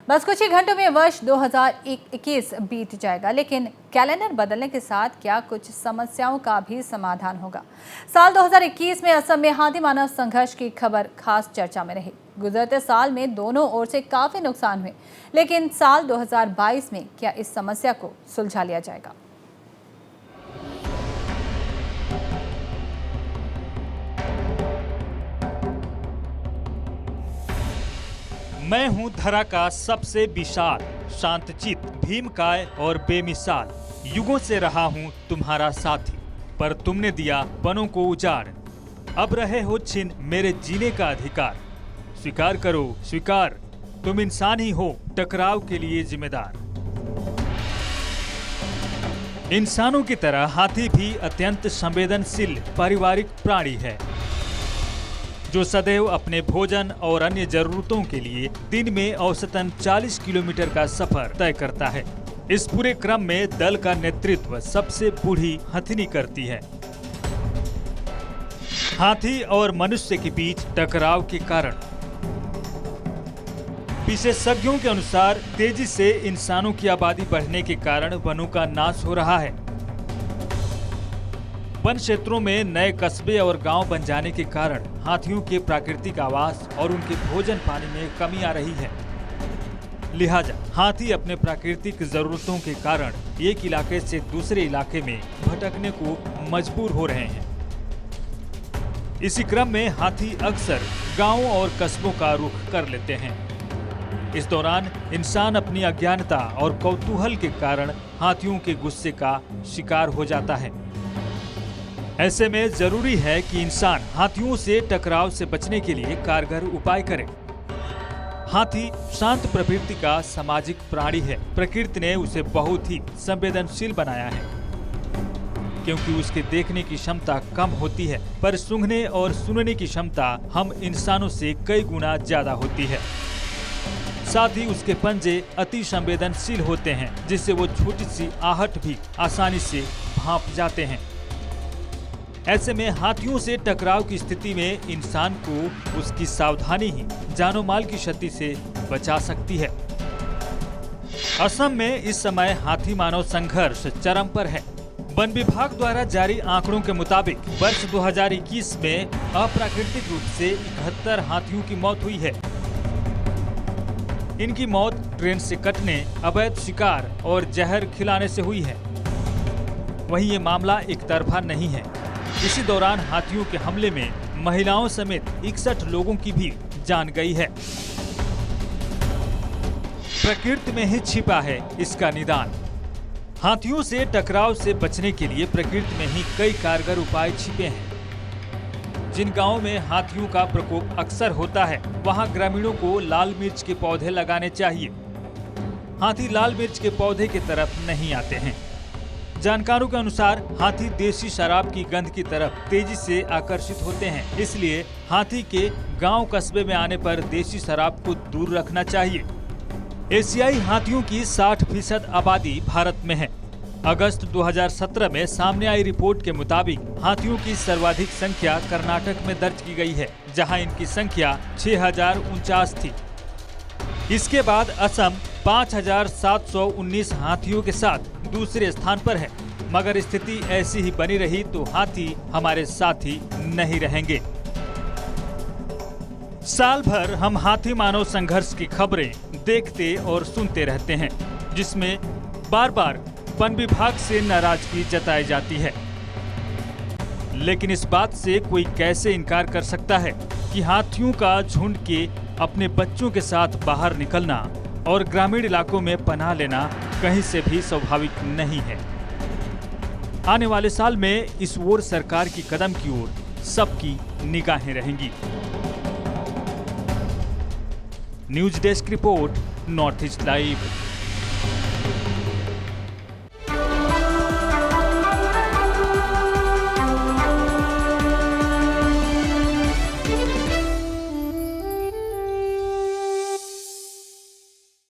बस कुछ ही घंटों में वर्ष 2021 बीत जाएगा, लेकिन कैलेंडर बदलने के साथ क्या कुछ समस्याओं का भी समाधान होगा। साल 2021 में असम में हाथी मानव संघर्ष की खबर खास चर्चा में रही। गुजरते साल में दोनों ओर से काफी नुकसान हुए, लेकिन साल 2022 में क्या इस समस्या को सुलझा लिया जाएगा। मैं हूं धरा का सबसे विशाल, शांतचित्त, भीमकाय और बेमिसाल। युगों से रहा हूं तुम्हारा साथी, पर तुमने दिया वनों को उजाड़। अब रहे हो छिन मेरे जीने का अधिकार। स्वीकार करो, स्वीकार, तुम इंसान ही हो टकराव के लिए जिम्मेदार। इंसानों की तरह हाथी भी अत्यंत संवेदनशील पारिवारिक प्राणी है, जो सदैव अपने भोजन और अन्य जरूरतों के लिए दिन में औसतन 40 किलोमीटर का सफर तय करता है। इस पूरे क्रम में दल का नेतृत्व सबसे बूढ़ी हथिनी करती है। हाथी और मनुष्य के बीच टकराव के कारण विशेषज्ञों के अनुसार तेजी से इंसानों की आबादी बढ़ने के कारण वनों का नाश हो रहा है। वन क्षेत्रों में नए कस्बे और गांव बन जाने के कारण हाथियों के प्राकृतिक आवास और उनके भोजन पानी में कमी आ रही है। लिहाजा हाथी अपने प्राकृतिक जरूरतों के कारण एक इलाके से दूसरे इलाके में भटकने को मजबूर हो रहे हैं। इसी क्रम में हाथी अक्सर गांवों और कस्बों का रुख कर लेते हैं। इस दौरान इंसान अपनी अज्ञानता और कौतूहल के कारण हाथियों के गुस्से का शिकार हो जाता है। ऐसे में जरूरी है कि इंसान हाथियों से टकराव से बचने के लिए कारगर उपाय करे। हाथी शांत प्रकृति का सामाजिक प्राणी है। प्रकृति ने उसे बहुत ही संवेदनशील बनाया है, क्योंकि उसके देखने की क्षमता कम होती है, पर सूंघने और सुनने की क्षमता हम इंसानों से कई गुना ज्यादा होती है। साथ ही उसके पंजे अति संवेदनशील होते हैं, जिससे वो छोटी सी आहट भी आसानी से भांप जाते हैं। ऐसे में हाथियों से टकराव की स्थिति में इंसान को उसकी सावधानी ही जानो माल की क्षति से बचा सकती है। असम में इस समय हाथी मानव संघर्ष चरम पर है। वन विभाग द्वारा जारी आंकड़ों के मुताबिक वर्ष 2021 में अप्राकृतिक रूप से 71 हाथियों की मौत हुई है। इनकी मौत ट्रेन से कटने, अवैध शिकार और जहर खिलाने से हुई है। वहीं ये मामला एक तरफा नहीं है। इसी दौरान हाथियों के हमले में महिलाओं समेत 61 लोगों की भी जान गई है। प्रकृति में ही छिपा है इसका निदान। हाथियों से टकराव से बचने के लिए प्रकृति में ही कई कारगर उपाय छिपे हैं। जिन गांवों में हाथियों का प्रकोप अक्सर होता है, वहां ग्रामीणों को लाल मिर्च के पौधे लगाने चाहिए। हाथी लाल मिर्च के पौधे की तरफ नहीं आते हैं। जानकारों के अनुसार हाथी देसी शराब की गंध की तरफ तेजी से आकर्षित होते हैं, इसलिए हाथी के गांव कस्बे में आने पर देसी शराब को दूर रखना चाहिए। एशियाई हाथियों की 60% आबादी भारत में है। अगस्त 2017 में सामने आई रिपोर्ट के मुताबिक हाथियों की सर्वाधिक संख्या कर्नाटक में दर्ज की गई है, जहां इनकी संख्या 6049 थी। इसके बाद असम 5719 हाथियों के साथ दूसरे स्थान पर है। मगर स्थिति ऐसी ही बनी रही तो हाथी हमारे साथी नहीं रहेंगे। साल भर हम हाथी मानव संघर्ष की खबरें देखते और सुनते रहते हैं, जिसमें बार बार वन विभाग से नाराजगी जताई जाती है। लेकिन इस बात से कोई कैसे इनकार कर सकता है कि हाथियों का झुंड के अपने बच्चों के साथ बाहर निकलना और ग्रामीण इलाकों में पनाह लेना कहीं से भी स्वाभाविक नहीं है। आने वाले साल में इस ओर सरकार की कदम की ओर सबकी निगाहें रहेंगी। News desk report, north east live.